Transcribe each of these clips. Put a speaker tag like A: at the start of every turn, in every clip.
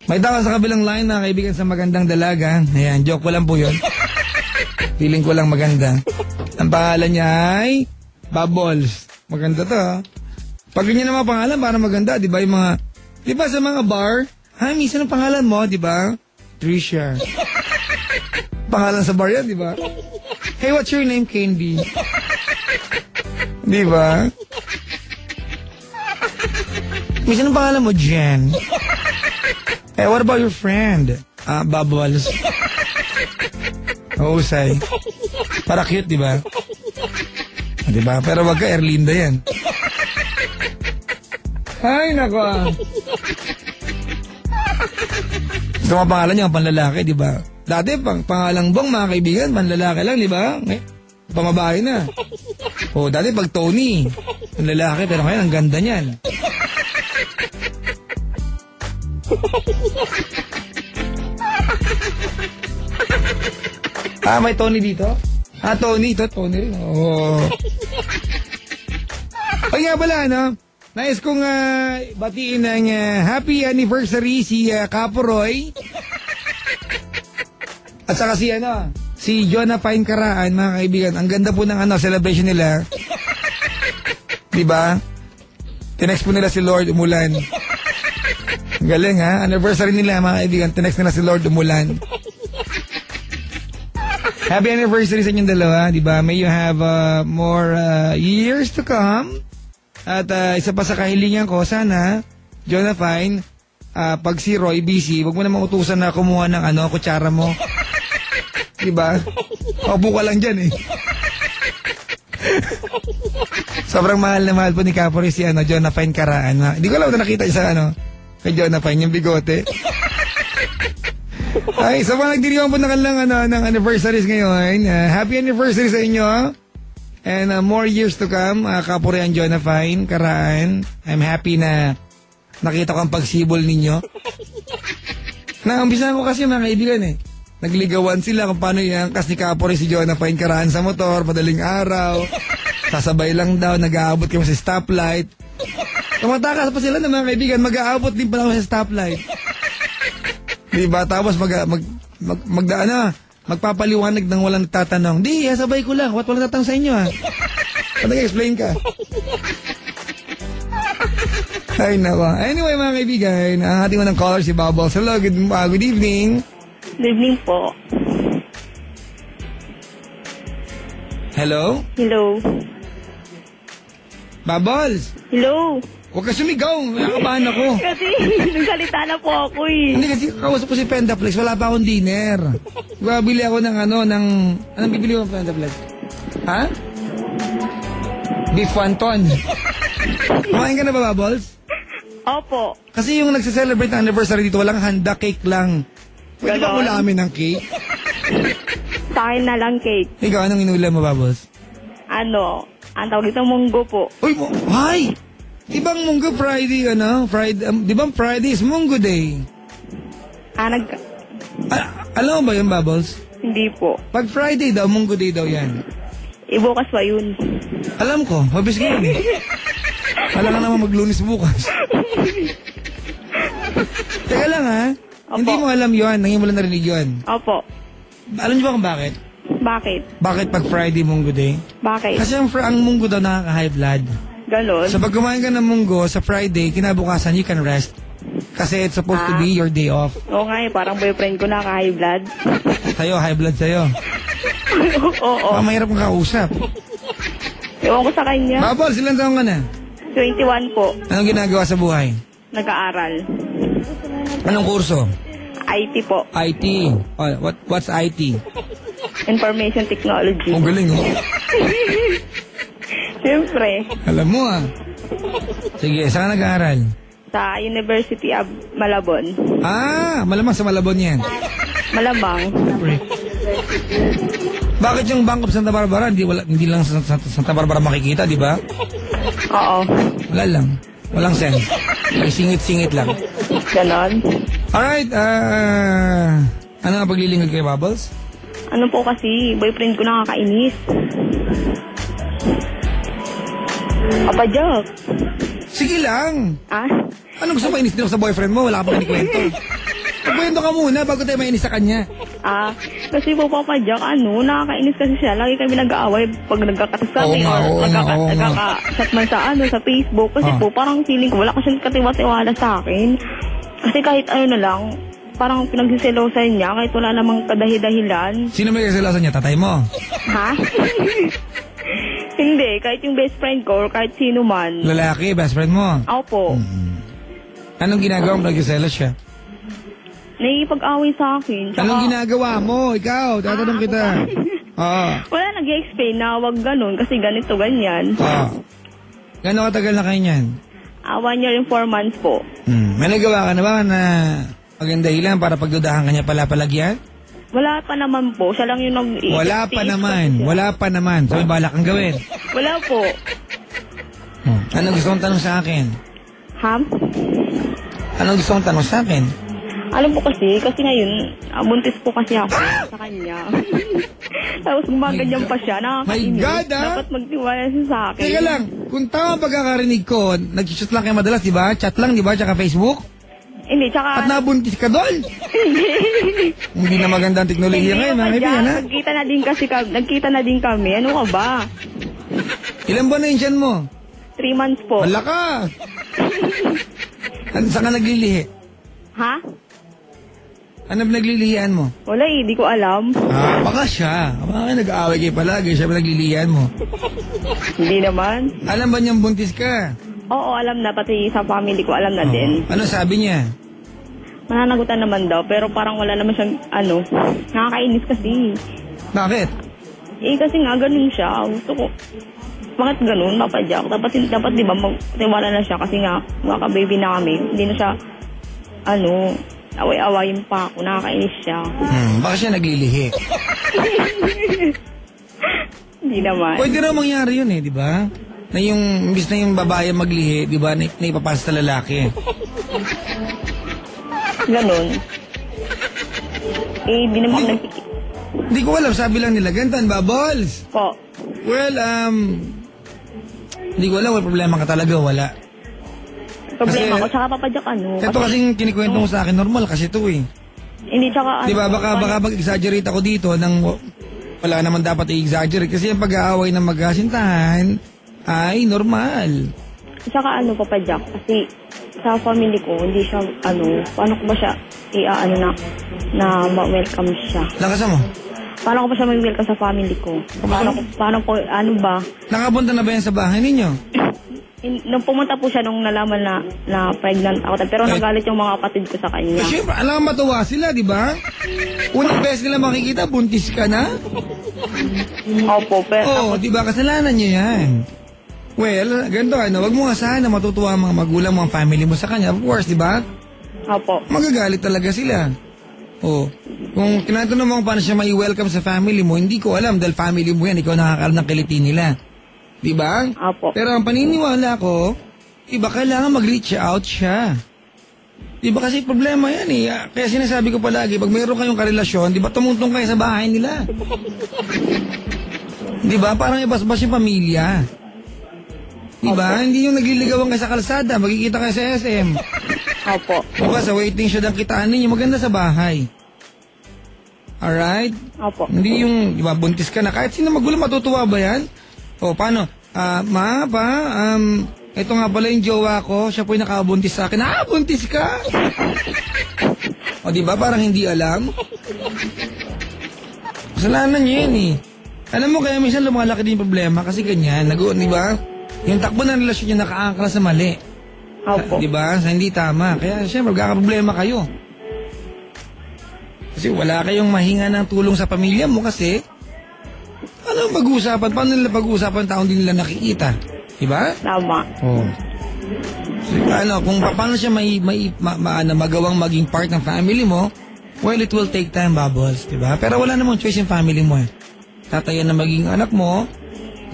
A: May tao sa kabilang line na kaibigan sa magandang dalaga. Ayan, joke ko lang po yun. Feeling ko lang maganda. Ang pangalan niya ay Bubbles. Maganda to ha. Pag ganyan naman pangalan, para maganda, di ba? Yung mga, di ba sa mga bar? Ha, minsan ang pangalan mo, di ba? Tricia. Pangalan sa bar yan, di ba? Hey, what's your name, Candy? Di ba? Minsan ang pangalan mo, Jen. Eh, what about your friend? Bubbles. Husay. Para cute, di ba? Di ba? Pero wag ka, Erlinda yan. Ay, nako. Ito mga pangalan niya, panlalaki, di ba? Dati, pangalang Bong, mga kaibigan, panlalaki lang, di ba? Pamabahay na. O, dati pag Tony, panlalaki, pero ngayon, ang ganda niyan. May Tony dito? Tony. Ito, Tony rin. Oh. O nga pala, no? Nais kong batiin ng happy anniversary si Kaporoy. At saka si Jonah Pine Karaan, mga kaibigan. Ang ganda po ng celebration nila. Diba? Tinext po nila si Lord Umulan. Galing ha? Anniversary nila, mga kaibigan. Tinext nila si Lord Umulan. Happy anniversary sa inyong dalawa, di ba? May you have more years to come. At isa pa sa kahilingan ko, sana, Jonah Fine, pag si Roy busy, wag mo namang utusan na kumuha ng kutsara mo. Di ba? Paupo ka lang dyan eh. Sobrang mahal na mahal po ni Kapore si Jonah Fine Karaan. Hindi ko alam na nakita siya sa kay Jonah Fine, yung bigote. Ay, sa mga nagdiriwang po na kanilang ng anniversaries ngayon, happy anniversary sa inyo. And more years to come, Kapore and Jonah Fine Karaan. I'm happy na nakita ko ang pagsibol ninyo. Nakampisahan ko kasi mga kaibigan eh. Nagligawan sila kung paano iangkas ni Kapore si Jonah Fine Karaan sa motor, madaling araw. Sasabay lang daw, nag-aabot kayo sa stoplight. Tumatakas pa sila ng mga kaibigan, mag-aabot din pala sa stoplight. Diba? Tapos magpapaliwanag ng walang tatanong. Di, sabay ko lang. Ba't walang tatanong sa inyo ha? Ba't nag-explain ka? Ay, nako. Anyway, mga kaibigan, ang ating unang caller si Bubbles. Hello, good evening.
B: Good evening po.
A: Hello?
B: Hello.
A: Bubbles?
B: Hello.
A: Huwag ka sumigaw. Nakakabahan ako.
B: Kasi nagsalita na po ako eh.
A: Hindi kasi kausap ko si Pentaplex. Wala pa akong dinner. Bili ako ng anong bibili ko ng Pentaplex? Ha? Beef wonton. Kumain ka na ba, Bubbles?
B: Opo.
A: Kasi yung nagse-celebrate ng anniversary dito, walang handa, cake lang. Pwede ba ulamin ng cake?
B: Sa akin na lang cake.
A: Ikaw, anong inulam mo, Bubbles?
B: Ang tawag ito, munggo po.
A: Uy, hi! Di bang Munggo Friday, di bang Friday is Munggo Day? Alam mo ba yun, Bubbles?
B: Hindi po.
A: Pag Friday daw, Munggo Day daw yan.
B: Bukas pa yun.
A: Alam ko, mabis ko yun eh. Wala ka naman maglunis bukas. Teka lang ha,
B: Opo.
A: Hindi mo alam yun, nanging mo lang narinig yun.
B: Opo.
A: Alam niyo ba kung bakit?
B: Bakit?
A: Bakit pag Friday Munggo Day?
B: Bakit?
A: Kasi ang Munggo daw nakaka-high blood.
B: Ganon?
A: So pag kumain ka ng munggo sa Friday, kinabukasan you can rest. Kasi it's supposed to be your day off.
B: Oo nga parang boyfriend ko naka-high blood.
A: Sa'yo, high blood sa'yo.
B: Oo.
A: Mahirap kang kausap.
B: Ewan ko sa kanya.
A: Bubbles, ilan taong ka na?
B: 21 po.
A: Anong ginagawa sa buhay?
B: Nag-aaral.
A: Anong kurso?
B: IT po.
A: IT. What's IT?
B: Information Technology.
A: Ang galing oh.
B: Siyempre.
A: Alam mo ah. Sige, saan ka nag-aaral?
B: Sa University of Malabon.
A: Malamang sa Malabon yan.
B: Malamang.
A: Bakit yung Bank of Santa Barbara, hindi lang sa Santa Barbara makikita, di ba?
B: Oo.
A: Wala lang. Walang sense. May singit-singit lang.
B: Ganon.
A: Alright, ano nga paglilingag kay Bubbles?
B: Ano po kasi, boyfriend ko nakakainis. Papa Jack.
A: Sige lang.
B: Ah?
A: Ano gusto mo, inis din ako sa boyfriend mo? Wala ka pa kinikwento. Magkwento ka muna bago tayo mainis sa kanya.
B: Kasi po Papa Jack, nakakainis kasi siya. Lagi kami nag-aaway pag nagkakatas kami
A: Oo nga.
B: nagkaka-chat man sa Facebook. Kasi po parang feeling ko wala ka siyang katiwa-tiwala sa akin. Kasi kahit na lang, parang pinagsiselosan niya kahit wala namang kadahi-dahilan.
A: Sino may kasalasan niya? Tatay mo?
B: Ha? Hindi, kahit yung best friend ko or kahit sino man.
A: Lalaki, best friend mo?
B: Opo.
A: Anong ginagawa mo? Nagsiselos siya?
B: Nakikipag-away sa akin.
A: Anong ginagawa mo? Ikaw, tatanong kita. Oo.
B: Wala nag-explain na wag ganun kasi ganito, ganyan.
A: Gano'ng katagal na kayo niyan?
B: 1 year and 4 months po.
A: May nagawa ka na ba na maganda dahilan para pagdudahan kanya pala palagyan?
B: Wala pa naman po. Siya lang yung nag-iisip.
A: Wala pa naman. So may balak kang gawin?
B: Wala po.
A: Anong gusto mong tanong sa akin?
B: Ha?
A: Anong gusto mong tanong sa akin?
B: Alam po kasi ngayon, buntis po kasi ako sa kanya. Tapos gumaganyan pa siya. Nakakainis.
A: My God,
B: Dapat magtiwala siya sa akin.
A: Teka lang, kung tama pagkakarinig ko, nag-chat lang kayo madalas, di ba? Chat lang, di ba? Tsaka Facebook?
B: Hindi, tsaka...
A: At nabuntis ka doon? Hindi na maganda ang teknolohiya ngayon, mga kaibigan, ha?
B: Nagkita na din kami. Ano ka ba?
A: Ilan ba na yung tiyan mo?
B: 3 months po.
A: Wala ka! Saan ka naglilihi?
B: Ha?
A: Ano naglilihian mo?
B: Wala di ko alam.
A: Baka siya. Baka nag-aaway kayo palagi, siya ba naglilihian mo?
B: Hindi naman.
A: Alam ba niyang buntis ka?
B: Oo, alam na. Pati sa family ko, alam na din.
A: Ano sabi niya?
B: Mananagutan naman daw, pero parang wala naman siyang, nakakainis kasi.
A: Bakit?
B: Kasi nga, ganun siya. Gusto ko, bakit ganun, Papa Jack? Dapat di ba, magtiwala na siya kasi nga, baby na kami. Hindi na siya, away-awayin pa ako. Nakakainis siya.
A: Baka siya naglilihi.
B: Hindi naman.
A: Pwede raw mangyari yun di ba? Na yung, imbis na yung babae maglihi, di ba, na ipapasa sa lalaki.
B: Ganun. Di naman ako nagpikit.
A: Hindi ko alam, sabi lang nila, gantan ba, balls?
B: Po.
A: Well, hindi ko alam, may problema ka talaga, wala.
B: Problema ko, tsaka Papa Jack,
A: Ito kasing kinikwento mo sa akin, normal kasi ito
B: Hindi, tsaka
A: Di ba, baka mag-exaggerate ako dito nang wala naman dapat i-exaggerate kasi ang pag-aaway ng magkasintahan ay normal.
B: Tsaka Papa Jack, kasi sa family ko, hindi siya, paano ko ba siya, na ma-welcome siya?
A: Lakasan mo.
B: Paano ko ba siya ma-welcome sa family ko? Paano po, ba?
A: Nakapunta na ba yan sa bahay ninyo?
B: Nung pumunta po siya nung nalaman na pregnant ako, pero nagalit yung mga kapatid ko sa kanya.
A: Siyempre, alam matuwa sila, di ba? Unang beses nila makikita, buntis ka na?
B: Opo, pero...
A: di ba, kasalanan niyo yan. Well, ganito, wag mo nga sana matutuwa ang mga magulang, mga family mo sa kanya. Of course, di ba?
B: Opo.
A: Magagalit talaga sila. Kung tinatanong mo paano siya mai-welcome sa family mo, hindi ko alam dahil family mo yan, ikaw nakakalam ng kiliti nila. Diba?
B: Opo.
A: Pero ang paniniwala ko, iba kailangan mag-reach out siya. Diba kasi problema yan Kaya sinasabi ko palagi, pag mayroon kayong karelasyon, diba tumutong kayo sa bahay nila? Diba? Parang ibas-bas yung pamilya. Diba? Opo. Hindi yung nagliligawan kayo sa kalsada, magkikita kayo sa SM.
B: Opo.
A: Diba? Sa waiting shed ang kitaan ninyo, maganda sa bahay. Alright?
B: Opo.
A: Hindi yung, diba, buntis ka na. Kahit sino magulang, matutuwa ba yan? Paano? Ito nga pala yung jowa ko, siya po yung nakabuntis sa akin. Buntis ka! Diba? Parang hindi alam. Kasalanan niya yan Alam mo, kaya minsan lumalaki din yung problema kasi ganyan. Diba? Yung takbo ng relasyon niya nakaangkla sa mali.
B: Opo.
A: Diba? Sa hindi tama. Kaya siyempre, magkakaproblema kayo. Kasi wala kayong mahinga ng tulong sa pamilya mo kasi ano pag-uusapan? Paano nila pag-uusapan taong di nila nakikita? Diba?
B: Tama.
A: So, kung paano siya magawang maging part ng family mo, well, it will take time, Bubbles. Diba? Pero wala namang choice yung family mo Tatayan na maging anak mo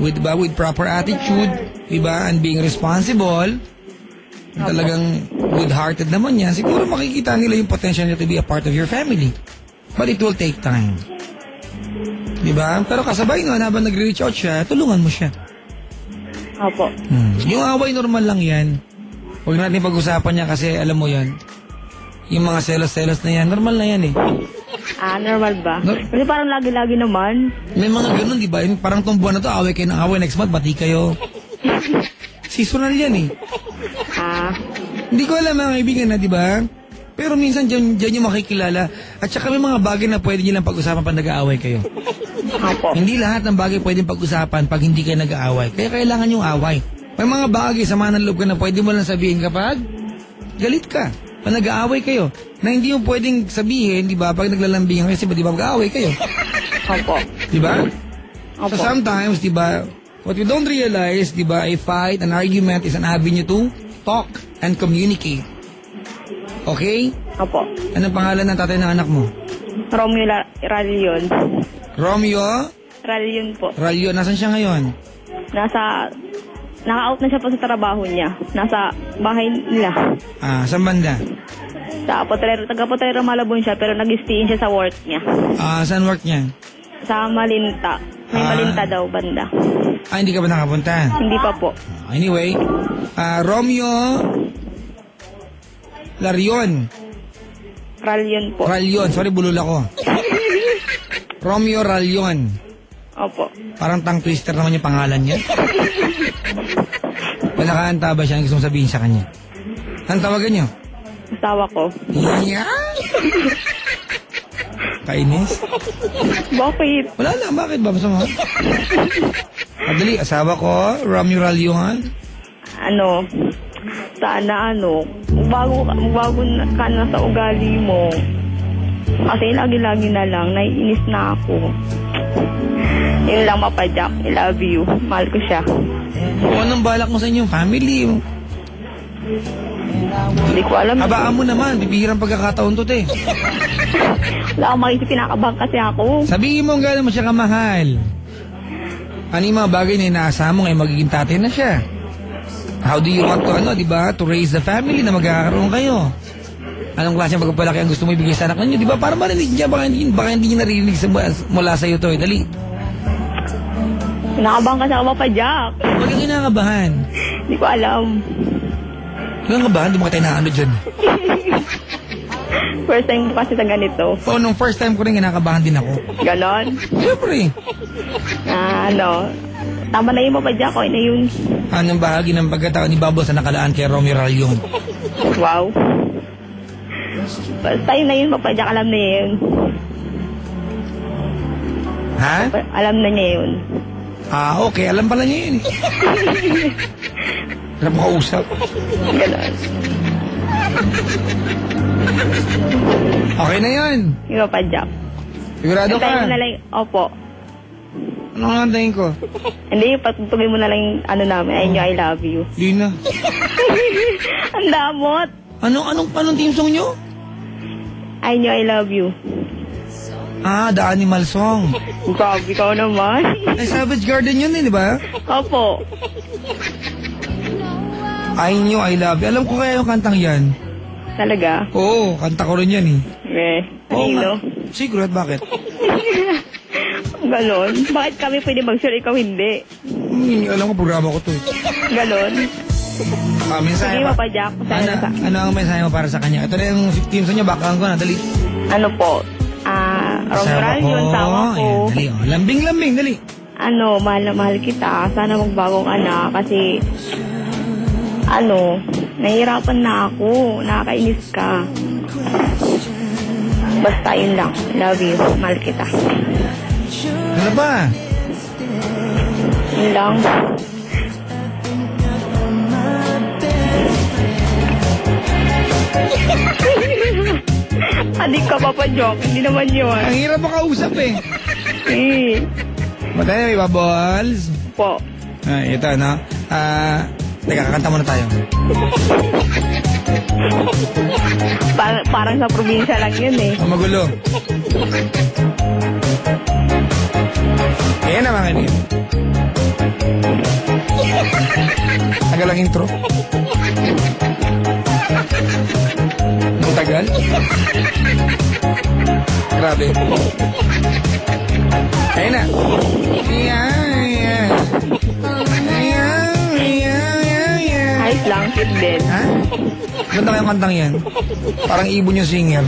A: with proper attitude, diba? And being responsible. Talagang good-hearted naman yan. Siguro makikita nila yung potential niya to be a part of your family. But it will take time. Diba? Pero kasabay nga, habang nag-reach out siya, tulungan mo siya.
B: Opo.
A: Yung away, normal lang yan. Huwag natin pag-usapan niya kasi, alam mo yan, Yung mga selos-selos na yan, normal na yan eh.
B: Normal ba? Kasi parang lagi-lagi naman.
A: May mga ganun, di ba? Yung parang tong buwan na to, away kayo ng away, next month, bati kayo. Seasonal yan eh. Hindi ko alam mga kaibigan na, di ba? Pero minsan dyan yung makikilala. At saka may mga bagay na pwede nyo lang pag-usapan pag nag-aaway kayo.
B: Opo.
A: Hindi lahat ng bagay pwedeng pag-usapan pag hindi kayo nag-aaway. Kaya kailangan yung away. May mga bagay, sama ng loob ka na pwede mo lang sabihin kapag galit ka. Pag nag-aaway kayo. Na hindi mo pwedeng sabihin, di ba, pag naglalambingan kasi di ba mag-aaway kayo?
B: Opo.
A: Di ba?
B: Opo.
A: So sometimes, di ba, what we don't realize, di ba, a fight, an argument is an avenue to talk and communicate. Okay?
B: Opo.
A: Anong pangalan ng tatay ng anak mo?
B: Romeo Ralion.
A: Romeo?
B: Ralion po.
A: Ralyo, nasan siya ngayon?
B: Naka-out na siya po sa trabaho niya. Nasa bahay nila.
A: Saan banda?
B: Sa taga-Potrero Malabon siya, pero nag-stay siya sa work niya.
A: Saan work niya?
B: Sa Malinta. May Malinta daw, banda.
A: Hindi ka ba nakapunta?
B: Hindi pa po.
A: Anyway, Romeo Larion.
B: Ralion po.
A: Ralyon, sorry, bulol ako. Romeo Ralyon.
B: Opo.
A: Parang tongue twister naman yung pangalan niya. Palakanta ba siya ang gusto mong sabihin sa kanya? Anong tawagan niyo?
B: Asawa ko.
A: Yeah. Kainis?
B: Bakit?
A: Wala lang, bakit ba? Basta mo? Madali, asawa ko, Romeo Ralyon.
B: Sana bago ka na sa ugali mo. Kasi lagi-lagi na lang, naiinis na ako. Yun lang, Papa Jack. I love you. Mahal ko siya.
A: Anong balak mo sa inyong family?
B: Hindi ko alam.
A: Habaan mo naman, bibihirang pagkakataon to, te.
B: Wala akong makisip, pinakabang kasi ako.
A: Sabihin mo gano'n mo siya kamahal. Ano yung mga bagay na inaasahan mo ngayon magiging tatay na siya? How do you want to, diba, to raise the family na magkakaroon kayo? Anong klase ng pagpapalaki ang gusto mo ibigay sa anak ninyo? Diba, para marinig niya, baka hindi niya narinig mula sa'yo to, dali.
B: Kinakabahan kasi ako, Papa Jack.
A: Huwag kang kinakabahan.
B: Hindi ko alam.
A: Huwag kang kabahan, di mo ka tayo na dyan.
B: First time ko kasi sa ganito.
A: Nung first time ko rin, kinakabahan din ako.
B: Ganon?
A: Siyempre.
B: Tama na yun, Papa Jack. Okay na yun.
A: Anong bahagi ng pagkatao ni Babo sa nakalaan kay Romeo Ralyon?
B: Wow. Basta yun na yun, Papa Jack. Alam na yun.
A: Ha?
B: Alam na niya yun.
A: Okay. Alam pala niya yun eh. Alam mo kausap.
B: Ganon.
A: Okay na yun.
B: Yung Papa Jack.
A: Sigurado ka?
B: Antayin mo na lang. Opo.
A: Anong nantayin ko?
B: Hindi, patutugin mo na lang yung namin. I know I love you.
A: Di na.
B: Ang damot.
A: Anong team song nyo?
B: I know I love you.
A: The Animal Song.
B: Grabe ka naman.
A: Ay, Savage Garden yun eh, di ba?
B: Opo.
A: I Knew I Love You. Alam ko kaya yung kantang yan.
B: Talaga?
A: Oo, kanta ko rin yan eh.
B: Kanino?
A: Siguro, at bakit?
B: Ganon? Bakit kami pwede mag-share, ikaw hindi?
A: Alam ko, programa ko to eh.
B: Ganon?
A: Mensahe
B: Sige,
A: pa.
B: Papa Jack.
A: Ano ang mensahe mo para sa kanya? Ito na yung 15 sa niya, baka ko na, dali.
B: Ano po? Romeo yun, tawa ko.
A: Ayan, dali, oh. Lambing-lambing, dali.
B: Mahal na mahal kita. Sana magbago ka na kasi nahihirapan na ako. Nakakainis ka. Basta yun lang. Love you. Mahal kita.
A: Ano ba?
B: Yun lang. Adik ka, Papa Joke. Hindi naman yun.
A: Ang hirap makausap eh. Matay na, may baballs.
B: Po.
A: Ito, ano? Teka, kakanta muna tayo.
B: Parang sa probinsya lang yun eh.
A: Magulo. Ayan na mga kanina. Tagal ang intro. Ang tagal. Grabe. Ayan na.
B: Ayos lang. Yun din.
A: Ha? Ganda kayong kantang yan. Parang ibon yung singer.